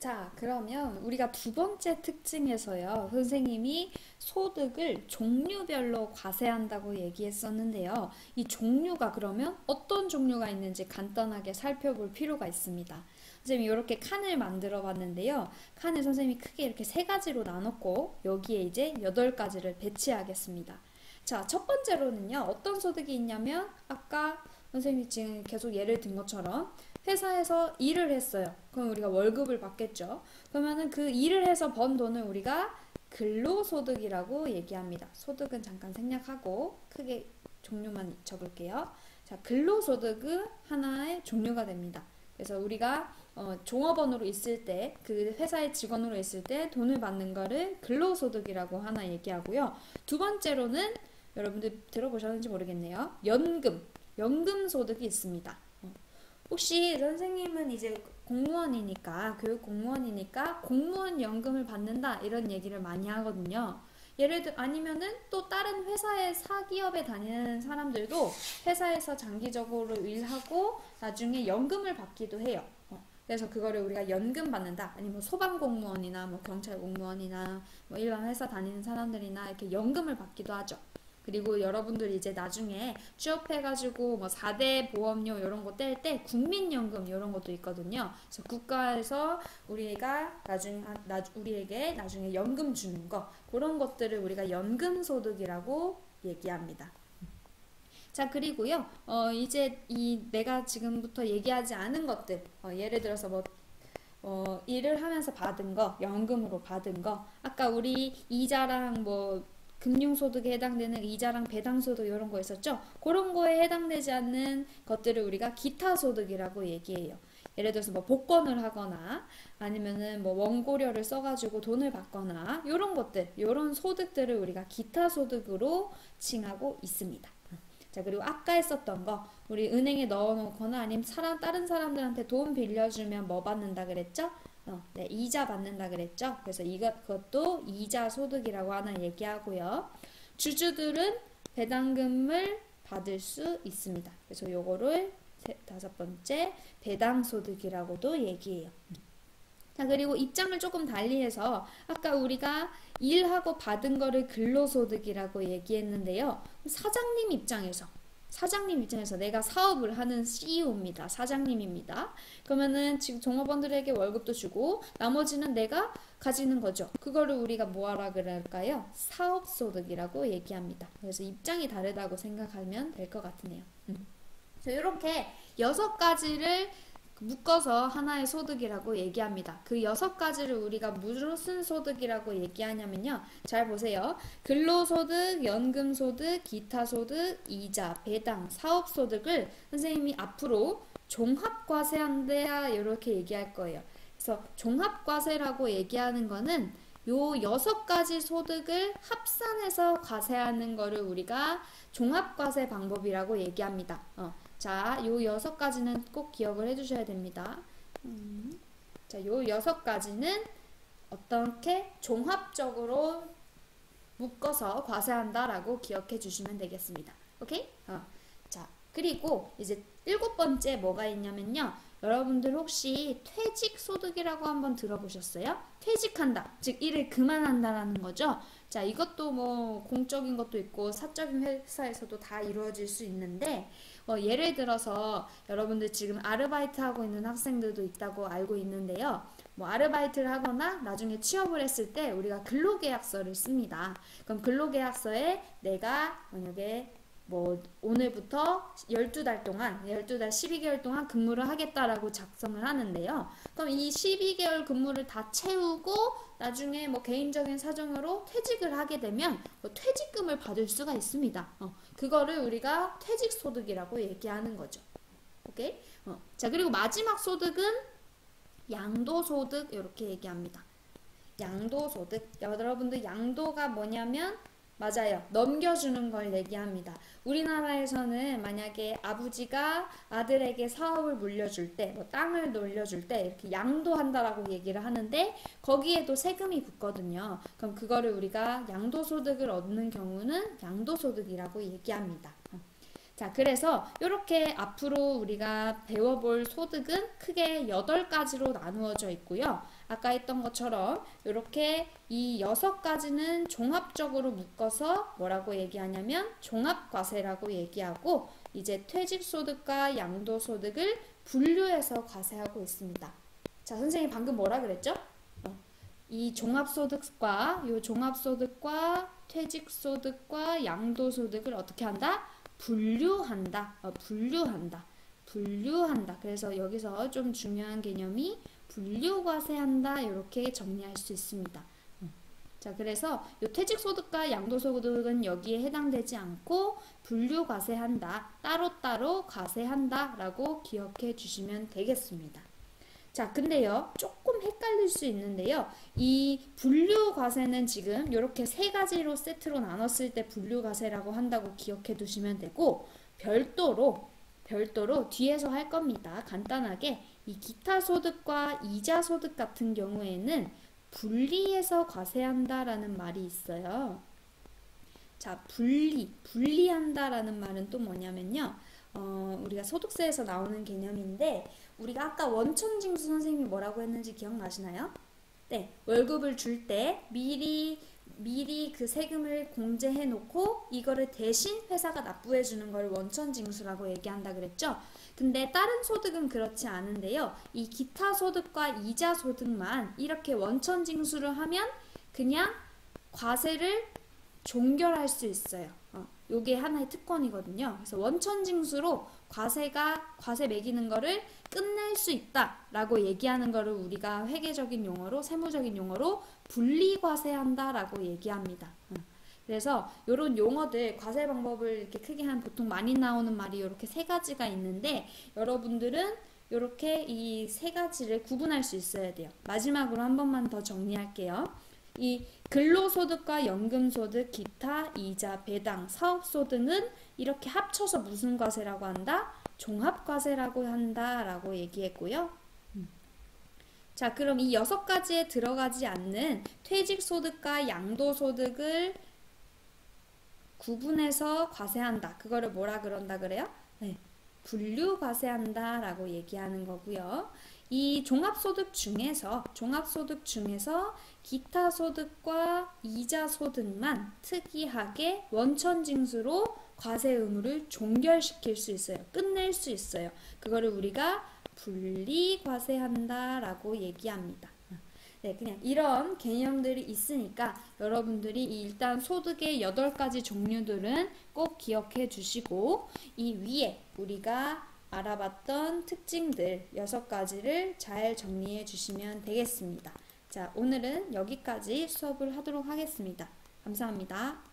자, 그러면 우리가 두 번째 특징에서요, 선생님이 소득을 종류별로 과세한다고 얘기했었는데요. 이 종류가 그러면 어떤 종류가 있는지 간단하게 살펴볼 필요가 있습니다. 선생님이 이렇게 칸을 만들어 봤는데요. 칸을 선생님이 크게 이렇게 세 가지로 나눴고, 여기에 이제 8가지를 배치하겠습니다. 자, 첫 번째로는요, 어떤 소득이 있냐면, 아까 선생님이 지금 계속 예를 든 것처럼, 회사에서 일을 했어요. 그럼 우리가 월급을 받겠죠. 그러면은 그 일을 해서 번 돈을 우리가 근로소득이라고 얘기합니다. 소득은 잠깐 생략하고 크게 종류만 적을게요. 자, 근로소득은 하나의 종류가 됩니다. 그래서 우리가 종업원으로 있을 때, 그 회사의 직원으로 있을 때 돈을 받는 거를 근로소득이라고 하나 얘기하고요. 두 번째로는 여러분들 들어보셨는지 모르겠네요. 연금소득이 있습니다. 혹시 선생님은 이제 공무원이니까, 교육 공무원이니까 공무원 연금을 받는다 이런 얘기를 많이 하거든요. 예를 들어 아니면은 또 다른 회사의 사기업에 다니는 사람들도 회사에서 장기적으로 일하고 나중에 연금을 받기도 해요. 그래서 그거를 우리가 연금 받는다. 아니면 뭐 소방공무원이나 뭐 경찰 공무원이나 뭐 일반 회사 다니는 사람들이나 이렇게 연금을 받기도 하죠. 그리고 여러분들 이제 나중에 취업해가지고 뭐 4대 보험료 이런 거 뗄 때 국민연금 이런 것도 있거든요. 그래서 국가에서 우리에게 나중에 연금 주는 거 그런 것들을 우리가 연금소득이라고 얘기합니다. 자, 그리고요, 이제 내가 지금부터 얘기하지 않은 것들, 예를 들어서 일을 하면서 받은 거, 연금으로 받은 거, 아까 우리 이자랑 금융소득에 해당되는 이자랑 배당소득 이런 거 있었죠? 그런 거에 해당되지 않는 것들을 우리가 기타소득이라고 얘기해요. 예를 들어서 복권을 하거나 아니면은 원고료를 써가지고 돈을 받거나 이런 것들, 이런 소득들을 우리가 기타소득으로 칭하고 있습니다. 자, 그리고 아까 했었던 거, 우리 은행에 넣어놓거나 아니면 다른 사람들한테 돈 빌려주면 뭐 받는다 그랬죠? 네, 이자 받는다 그랬죠? 그래서 그것도 이자 소득이라고 하나 얘기하고요. 주주들은 배당금을 받을 수 있습니다. 그래서 요거를 다섯 번째 배당 소득이라고도 얘기해요. 자, 그리고 입장을 조금 달리해서 아까 우리가 일하고 받은 거를 근로소득이라고 얘기했는데요. 사장님 입장에서 내가 사업을 하는 CEO입니다. 사장님입니다. 그러면은 지금 종업원들에게 월급도 주고 나머지는 내가 가지는 거죠. 그거를 우리가 뭐하라 그럴까요? 사업소득이라고 얘기합니다. 그래서 입장이 다르다고 생각하면 될 것 같으네요. 그래서 이렇게 6가지를 묶어서 하나의 소득이라고 얘기합니다. 그 6가지를 우리가 무슨 소득이라고 얘기하냐면요. 잘 보세요. 근로소득, 연금소득, 기타소득, 이자, 배당, 사업소득을 선생님이 앞으로 종합과세한다 이렇게 얘기할 거예요. 그래서 종합과세라고 얘기하는 거는 요 6가지 소득을 합산해서 과세하는 거를 우리가 종합과세 방법이라고 얘기합니다. 자, 요 6가지는 꼭 기억을 해주셔야 됩니다. 자, 요 6가지는 어떻게 종합적으로 묶어서 과세한다라고 기억해 주시면 되겠습니다. 오케이? 자, 그리고 이제 7번째 뭐가 있냐면요. 여러분들 혹시 퇴직소득이라고 한번 들어보셨어요? 퇴직한다. 즉, 일을 그만한다라는 거죠. 자, 이것도 공적인 것도 있고 사적인 회사에서도 다 이루어질 수 있는데 예를 들어서 여러분들 지금 아르바이트 하고 있는 학생들도 있다고 알고 있는데요. 아르바이트를 하거나 나중에 취업을 했을 때 우리가 근로계약서를 씁니다. 그럼 근로계약서에 내가 만약에 오늘부터 12달 동안 12개월 동안 근무를 하겠다라고 작성을 하는데요. 그럼 이 12개월 근무를 다 채우고 나중에 개인적인 사정으로 퇴직을 하게 되면 퇴직금을 받을 수가 있습니다. 그거를 우리가 퇴직소득이라고 얘기하는 거죠. 오케이? 자, 그리고 마지막 소득은 양도소득 이렇게 얘기합니다. 양도소득. 여러분들 양도가 뭐냐면 맞아요. 넘겨주는 걸 얘기합니다. 우리나라에서는 만약에 아버지가 아들에게 사업을 물려줄 때, 땅을 돌려줄 때 이렇게 양도한다라고 얘기를 하는데 거기에도 세금이 붙거든요. 그럼 그거를 우리가 양도소득을 얻는 경우는 양도소득이라고 얘기합니다. 자, 그래서 이렇게 앞으로 우리가 배워볼 소득은 크게 8가지로 나누어져 있고요. 아까 했던 것처럼 이렇게 이 6가지는 종합적으로 묶어서 뭐라고 얘기하냐면 종합과세라고 얘기하고, 이제 퇴직소득과 양도소득을 분류해서 과세하고 있습니다. 자, 선생님 방금 뭐라 그랬죠? 이 종합소득과 퇴직소득과 양도소득을 어떻게 한다? 분류한다. 분류한다. 그래서 여기서 좀 중요한 개념이 분류과세한다. 이렇게 정리할 수 있습니다. 자, 그래서 이 퇴직소득과 양도소득은 여기에 해당되지 않고 분류과세한다. 따로따로 과세한다. 라고 기억해 주시면 되겠습니다. 자, 근데요, 조금 헷갈릴 수 있는데요. 이 분류과세는 지금 이렇게 3가지로 세트로 나눴을 때 분류과세라고 한다고 기억해 두시면 되고, 별도로 뒤에서 할 겁니다. 간단하게 이 기타소득과 이자소득 같은 경우에는 분리해서 과세한다라는 말이 있어요. 자, 분리한다라는 말은 또 뭐냐면요. 우리가 소득세에서 나오는 개념인데, 우리가 아까 원천징수 선생님이 뭐라고 했는지 기억나시나요? 네, 월급을 줄 때 미리 그 세금을 공제해 놓고 이거를 대신 회사가 납부해 주는 걸 원천징수라고 얘기한다 그랬죠? 근데 다른 소득은 그렇지 않은데요. 이 기타 소득과 이자 소득만 이렇게 원천징수를 하면 그냥 과세를 종결할 수 있어요. 요게 하나의 특권이거든요. 그래서 원천징수로 과세 매기는 거를 끝낼 수 있다라고 얘기하는 거를 우리가 회계적인 용어로, 세무적인 용어로 분리과세한다라고 얘기합니다. 그래서 요런 용어들, 과세 방법을 이렇게 크게 한 보통 많이 나오는 말이 이렇게 3가지가 있는데, 여러분들은 이렇게 이 3가지를 구분할 수 있어야 돼요. 마지막으로 한 번만 더 정리할게요. 이 근로소득과 연금소득, 기타, 이자, 배당, 사업소득은 이렇게 합쳐서 무슨 과세라고 한다? 종합과세라고 한다라고 얘기했고요. 자, 그럼 이 6가지에 들어가지 않는 퇴직소득과 양도소득을 구분해서 과세한다. 그거를 뭐라 그런다 그래요? 네, 분류과세한다라고 얘기하는 거고요. 이 종합소득 중에서 기타소득과 이자소득만 특이하게 원천징수로 과세 의무를 종결시킬 수 있어요. 끝낼 수 있어요. 그거를 우리가 분리과세한다라고 얘기합니다. 네, 그냥 이런 개념들이 있으니까 여러분들이 일단 소득의 8가지 종류들은 꼭 기억해 주시고, 이 위에 우리가 알아봤던 특징들 6가지를 잘 정리해 주시면 되겠습니다. 자, 오늘은 여기까지 수업을 하도록 하겠습니다. 감사합니다.